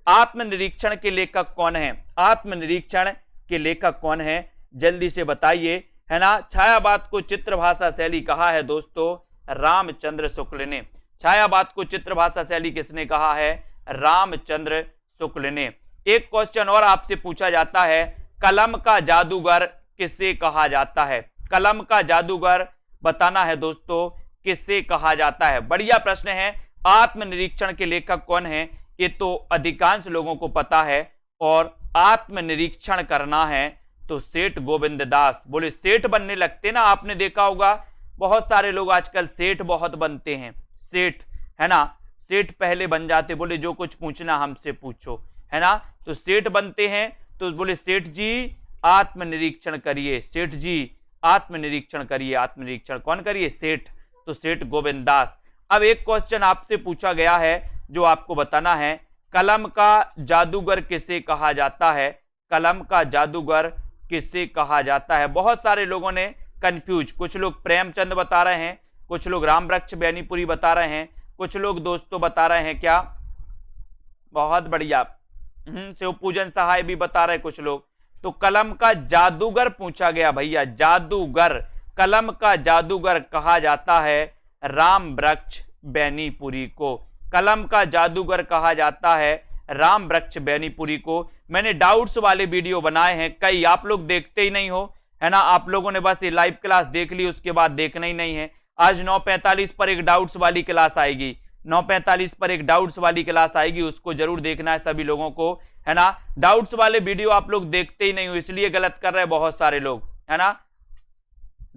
आत्मनिरीक्षण के लेखक कौन है? आत्मनिरीक्षण के लेखक कौन है? जल्दी से बताइए, है ना। छायावाद को चित्रभाषा शैली कहा है दोस्तों रामचंद्र शुक्ल ने। छायावाद को चित्रभाषा शैली किसने कहा है? रामचंद्र शुक्ल ने। एक क्वेश्चन और आपसे पूछा जाता है, कलम का जादूगर किसे कहा जाता है? कलम का जादूगर बताना है दोस्तों किसे कहा जाता है। बढ़िया प्रश्न है। आत्मनिरीक्षण के लेखक कौन है? ये तो अधिकांश लोगों को पता है। और आत्मनिरीक्षण करना है तो सेठ गोविंद दास। बोले सेठ बनने लगते ना, आपने देखा होगा बहुत सारे लोग आजकल सेठ बहुत बनते हैं, सेठ, है ना। सेठ पहले बन जाते, बोले जो कुछ पूछना हमसे पूछो, है ना। तो सेठ बनते हैं, तो बोले सेठ जी आत्मनिरीक्षण करिए, सेठ जी आत्मनिरीक्षण करिए। आत्मनिरीक्षण कौन करिए? सेठ। तो सेठ गोविंद दास। अब एक क्वेश्चन आपसे पूछा गया है जो आपको बताना है, कलम का जादूगर किसे कहा जाता है? कलम का जादूगर किसे कहा जाता है? बहुत सारे लोगों ने कंफ्यूज, कुछ लोग प्रेमचंद बता रहे हैं, कुछ लोग रामवृक्ष बेनीपुरी बता रहे हैं, कुछ लोग दोस्तों बता रहे हैं क्या? बहुत बढ़िया, शिवपूजन सहाय भी बता रहे कुछ लोग। तो कलम का जादूगर पूछा गया भैया, जादूगर, कलम का जादूगर कहा जाता है रामवृक्ष बेनीपुरी को। कलम का जादूगर कहा जाता है रामवृक्ष बेनीपुरी को। मैंने डाउट्स वाले वीडियो बनाए हैं कई, आप लोग देखते ही नहीं हो, है ना। आप लोगों ने बस ये लाइव क्लास देख ली, उसके बाद देखना ही नहीं है। आज 9:45 पर एक डाउट्स वाली क्लास आएगी, 9:45 पर एक डाउट्स वाली क्लास आएगी, उसको जरूर देखना है सभी लोगों को, है ना। डाउट्स वाले वीडियो आप लोग देखते ही नहीं हो, इसलिए गलत कर रहे हैं बहुत सारे लोग, है ना।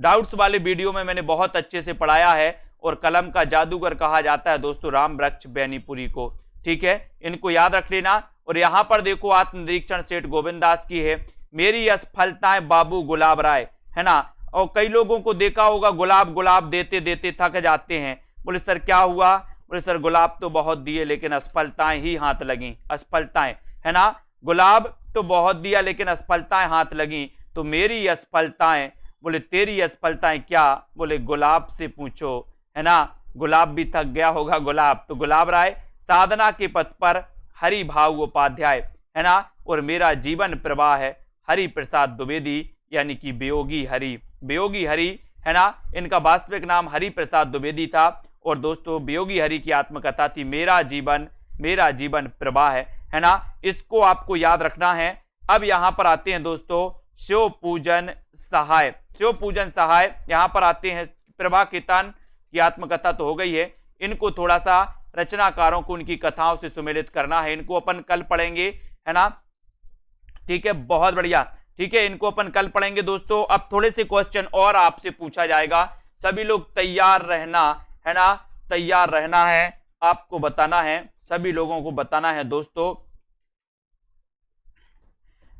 डाउट्स वाले वीडियो में मैंने बहुत अच्छे से पढ़ाया है। और कलम का जादूगर कहा जाता है दोस्तों रामवृक्ष बेनीपुरी को। ठीक है, इनको याद रख लेना। और यहां पर देखो आत्मनिरीक्षण सेठ गोविंद दास की है। मेरी असफलताएं बाबू गुलाब राय, है ना। और कई लोगों को देखा होगा गुलाब गुलाब देते देते थक जाते हैं। बोले सर क्या हुआ? बोले सर गुलाब तो बहुत दिए लेकिन असफलताएं ही हाथ लगी, असफलताएं, है ना। गुलाब तो बहुत दिया लेकिन असफलताएं हाथ लगी। तो मेरी असफलताएं, बोले तेरी असफलताएं क्या? बोले गुलाब से पूछो, है ना। गुलाब भी थक गया होगा गुलाब। तो गुलाब राय। साधना के पथ पर हरि भाव उपाध्याय, है ना। और मेरा जीवन प्रवाह है हरि प्रसाद द्विवेदी, यानी कि वियोगी हरि, वियोगी हरि, है ना। इनका वास्तविक नाम हरि प्रसाद द्विवेदी था। और दोस्तों वियोगी हरि की आत्मकथा थी मेरा जीवन प्रवाह है ना। इसको आपको याद रखना है। अब यहां पर आते हैं दोस्तों शिवपूजन सहाय। शिवपूजन सहाय यहां पर आते हैं। प्रभा कीर्तन की आत्मकथा तो हो गई है, इनको थोड़ा सा रचनाकारों को उनकी कथाओं से सुमेलित करना है। इनको अपन कल पढ़ेंगे, है ना। ठीक है, बहुत बढ़िया। ठीक है, इनको अपन कल पढ़ेंगे दोस्तों। अब थोड़े से क्वेश्चन और आपसे पूछा जाएगा, सभी लोग तैयार रहना, है ना। तैयार रहना है, आपको बताना है, सभी लोगों को बताना है दोस्तों।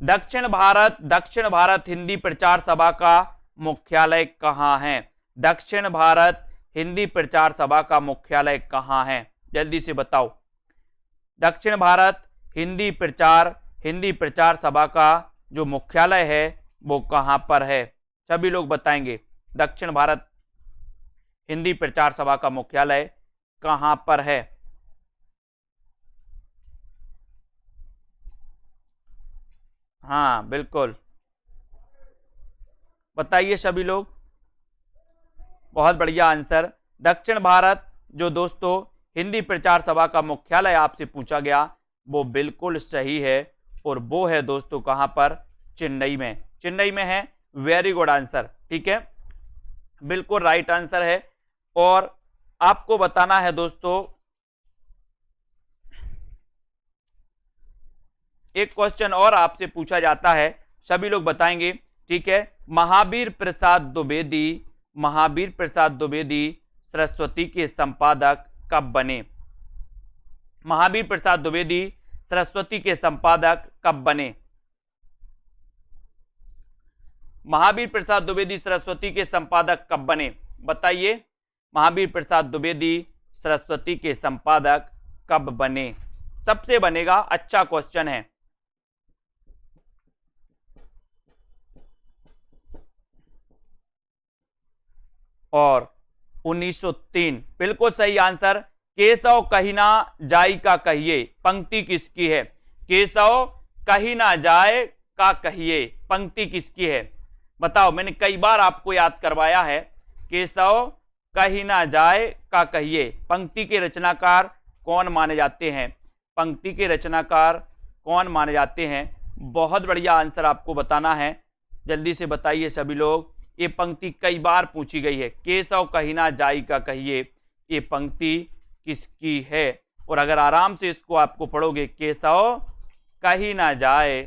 दक्षिण भारत हिंदी प्रचार सभा का मुख्यालय कहां है? दक्षिण भारत हिंदी प्रचार सभा का मुख्यालय कहां है? जल्दी से बताओ। दक्षिण भारत हिंदी प्रचार सभा का जो मुख्यालय है वो कहां पर है? सभी लोग बताएंगे। दक्षिण भारत हिंदी प्रचार सभा का मुख्यालय कहां पर है? हाँ बिल्कुल, बताइए सभी लोग। बहुत बढ़िया आंसर। दक्षिण भारत जो दोस्तों हिंदी प्रचार सभा का मुख्यालय आपसे पूछा गया वो बिल्कुल सही है। और वो है दोस्तों कहां पर? चेन्नई में। चेन्नई में है। Very good answer. ठीक है, बिल्कुल राइट आंसर है। और आपको बताना है दोस्तों एक क्वेश्चन और आपसे पूछा जाता है, सभी लोग बताएंगे, ठीक है। महावीर प्रसाद द्विवेदी सरस्वती के संपादक कब बने? महावीर प्रसाद द्विवेदी सरस्वती के संपादक कब बने? महावीर प्रसाद द्विवेदी सरस्वती के संपादक कब बने? बताइए, महावीर प्रसाद द्विवेदी सरस्वती के संपादक कब बने? सबसे बनेगा, अच्छा क्वेश्चन है। और 1903 बिल्कुल सही आंसर। केशव कहीं ना जाई का कहिए, पंक्ति किसकी है? केशव कहीं ना जाए का कहिए, पंक्ति किसकी है? बताओ, मैंने कई बार आपको याद करवाया है। केशव कहीं ना जाए का कहिए, पंक्ति के रचनाकार कौन माने जाते हैं? पंक्ति के रचनाकार कौन माने जाते हैं? बहुत बढ़िया आंसर आपको बताना है, जल्दी से बताइए सभी लोग। ये पंक्ति कई बार पूछी गई है, केशव कहीं ना जाई का कहिए, ये पंक्ति किसकी है? और अगर आराम से इसको आपको पढ़ोगे, केशव कहीं ना जाए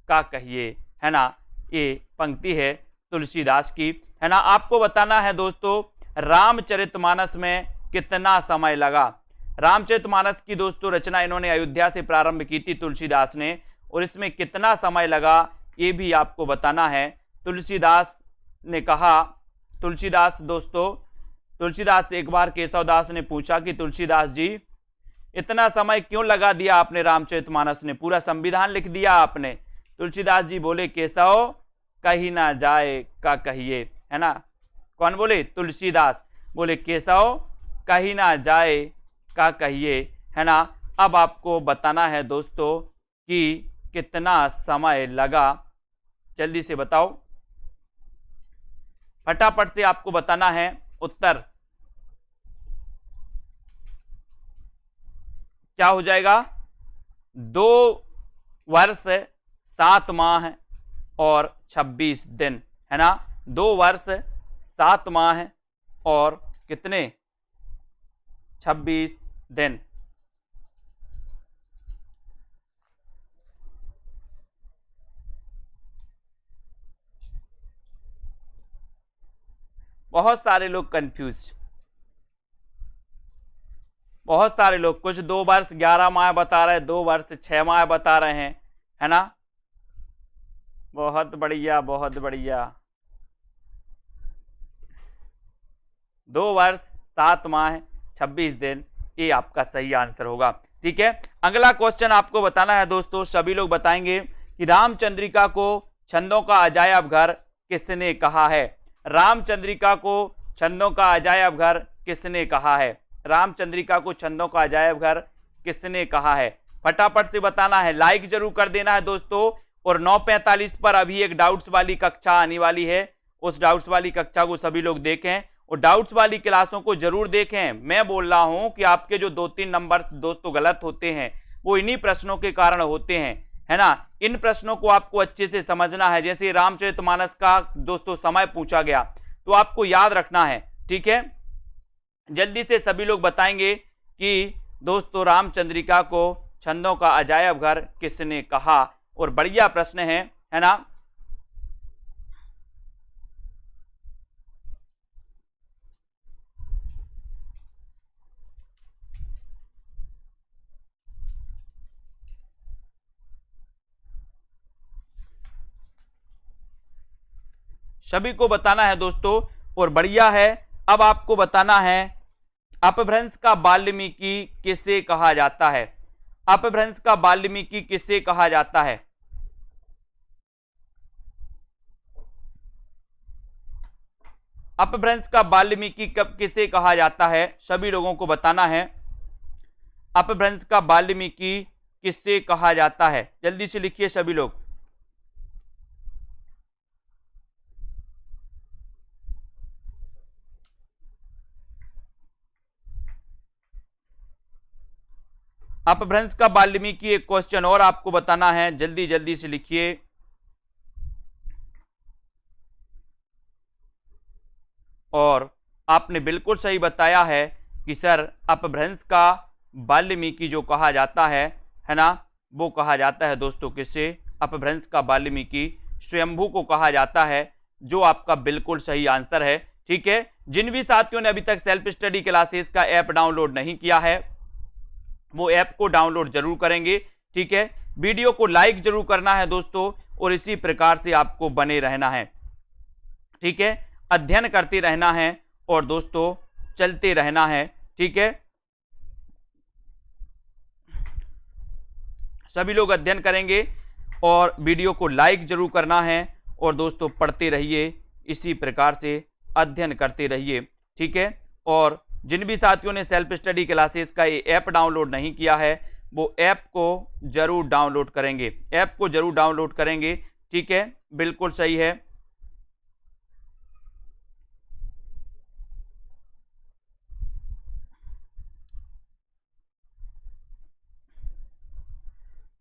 का कहिए, है ना, ये पंक्ति है तुलसीदास की, है ना। आपको बताना है दोस्तों, रामचरितमानस में कितना समय लगा? रामचरितमानस की दोस्तों रचना इन्होंने अयोध्या से प्रारंभ की थी तुलसीदास ने, और इसमें कितना समय लगा ये भी आपको बताना है। तुलसीदास ने कहा, तुलसीदास से एक बार केशवदास ने पूछा कि तुलसीदास जी, इतना समय क्यों लगा दिया आपने रामचरितमानस ने, पूरा संविधान लिख दिया आपने। तुलसीदास जी बोले, केशव कहीं ना जाए का कहिए, है ना। कौन बोले? तुलसीदास बोले, केशव कहीं ना जाए का कहिए, है ना। अब आपको बताना है दोस्तों कि कितना समय लगा, जल्दी से बताओ, फटाफट से आपको बताना है उत्तर। क्या हो जाएगा? 2 वर्ष 7 माह और 26 दिन, है ना। 2 वर्ष 7 माह और कितने? 26 दिन। बहुत सारे लोग कंफ्यूज, बहुत सारे लोग, कुछ 2 वर्ष 11 माह बता रहे हैं, 2 वर्ष 6 माह बता रहे हैं, है ना। बहुत बढ़िया, बहुत बढ़िया। 2 वर्ष 7 माह 26 दिन, ये आपका सही आंसर होगा, ठीक है। अगला क्वेश्चन आपको बताना है दोस्तों, सभी लोग बताएंगे कि रामचंद्रिका को छंदों का अजायब घर किसने कहा है? रामचंद्रिका को छंदों का अजायब घर किसने कहा है? रामचंद्रिका को छंदों का अजायब घर किसने कहा है? फटाफट से बताना है, लाइक जरूर कर देना है दोस्तों। और 9:45 पर अभी एक डाउट्स वाली कक्षा आने वाली है, उस डाउट्स वाली कक्षा को सभी लोग देखें और डाउट्स वाली क्लासों को जरूर देखें। मैं बोल रहा हूं कि आपके जो 2-3 नंबर दोस्तों गलत होते हैं वो इन्हीं प्रश्नों के कारण होते हैं, है ना। इन प्रश्नों को आपको अच्छे से समझना है। जैसे रामचरितमानस का दोस्तों समय पूछा गया तो आपको याद रखना है, ठीक है। जल्दी से सभी लोग बताएंगे कि दोस्तों रामचंद्रिका को छंदों का अजायब घर किसने कहा, और बढ़िया प्रश्न है ना। सभी को बताना है दोस्तों, और बढ़िया है। अब आपको बताना है, अपभ्रंश का वाल्मीकि किसे कहा जाता है? अपभ्रंश का वाल्मीकि किसे कहा जाता है? अपभ्रंश का वाल्मीकि कब किसे कहा जाता है? सभी लोगों को बताना है, अपभ्रंश का वाल्मीकि किसे कहा जाता है? जल्दी से लिखिए सभी लोग। अपभ्रंश का वाल्मीकि एक क्वेश्चन और आपको बताना है, जल्दी जल्दी से लिखिए। और आपने बिल्कुल सही बताया है कि सर अपभ्रंश का वाल्मीकि जो कहा जाता है ना, वो कहा जाता है दोस्तों किससे? अपभ्रंश का वाल्मीकि स्वयंभू को कहा जाता है, जो आपका बिल्कुल सही आंसर है। ठीक है, जिन भी साथियों ने अभी तक सेल्फ स्टडी क्लासेस का ऐप डाउनलोड नहीं किया है वो ऐप को डाउनलोड जरूर करेंगे। ठीक है, वीडियो को लाइक जरूर करना है दोस्तों, और इसी प्रकार से आपको बने रहना है। ठीक है, अध्ययन करते रहना है और दोस्तों चलते रहना है। ठीक है, सभी लोग अध्ययन करेंगे और वीडियो को लाइक जरूर करना है, और दोस्तों पढ़ते रहिए, इसी प्रकार से अध्ययन करते रहिए। ठीक है, और जिन भी साथियों ने सेल्फ स्टडी क्लासेस का ये ऐप डाउनलोड नहीं किया है वो ऐप को जरूर डाउनलोड करेंगे, ऐप को जरूर डाउनलोड करेंगे। ठीक है, बिल्कुल सही है।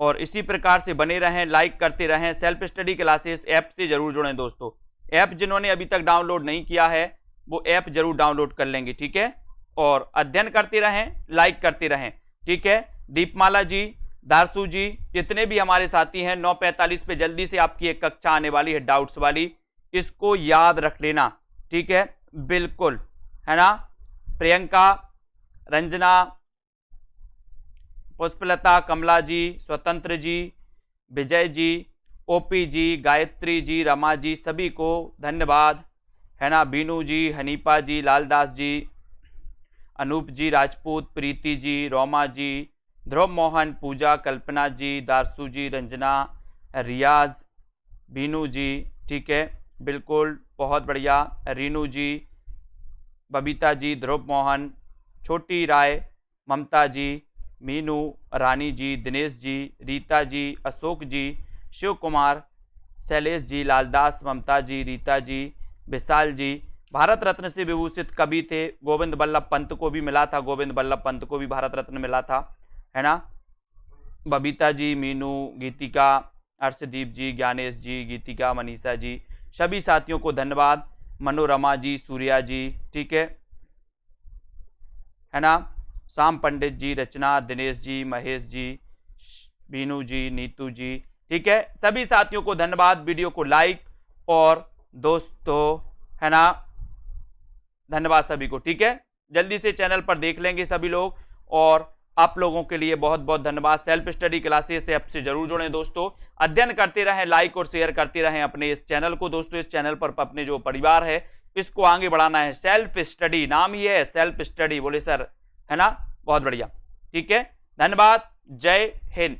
और इसी प्रकार से बने रहें, लाइक करते रहें, सेल्फ स्टडी क्लासेस ऐप से जरूर जुड़ें दोस्तों। ऐप जिन्होंने अभी तक डाउनलोड नहीं किया है वो ऐप जरूर डाउनलोड कर लेंगे। ठीक है, और अध्ययन करते रहें, लाइक करते रहें। ठीक है, दीपमाला जी, दारसू जी, जितने भी हमारे साथी हैं, 9:45 पे जल्दी से आपकी एक कक्षा आने वाली है डाउट्स वाली, इसको याद रख लेना। ठीक है, बिल्कुल, है ना? प्रियंका, रंजना, पुष्पलता, कमला जी, स्वतंत्र जी, विजय जी, ओपी जी, गायत्री जी, रमा जी, सभी को धन्यवाद, है ना? बीनू जी, हनीपा जी, लालदास जी, अनूप जी राजपूत, प्रीति जी, रोमा जी, ध्रुव मोहन, पूजा, कल्पना जी, दारसू जी, रंजना, रियाज, बीनू जी। ठीक है, बिल्कुल, बहुत बढ़िया, रीनू जी, बबीता जी, ध्रुव मोहन, छोटी राय, ममता जी, मीनू, रानी जी, दिनेश जी, रीता जी, अशोक जी, शिव कुमार, शैलेश जी, लालदास, ममता जी, रीता जी, विशाल जी। भारत रत्न से विभूषित कवि थे, गोविंद बल्लभ पंत को भी मिला था, गोविंद बल्लभ पंत को भी भारत रत्न मिला था, है ना? बबीता जी, मीनू, गीतिका, अर्शदीप जी, ज्ञानेश जी, गीतिका, मनीषा जी, सभी साथियों को धन्यवाद, मनोरमा जी, सूर्या जी। ठीक है ना? श्याम पंडित जी, रचना, दिनेश जी, महेश जी, बीनू जी, नीतू जी। ठीक है, सभी साथियों को धन्यवाद, वीडियो को लाइक और दोस्तों, है ना, धन्यवाद सभी को। ठीक है, जल्दी से चैनल पर देख लेंगे सभी लोग, और आप लोगों के लिए बहुत बहुत धन्यवाद। सेल्फ स्टडी क्लासेस ऐप से जरूर जुड़ें दोस्तों, अध्ययन करते रहें, लाइक और शेयर करते रहें अपने इस चैनल को दोस्तों। इस चैनल पर अपने जो परिवार है इसको आगे बढ़ाना है। सेल्फ स्टडी नाम ही है, सेल्फ स्टडी, बोले सर, है ना? बहुत बढ़िया। ठीक है, धन्यवाद, जय हिंद।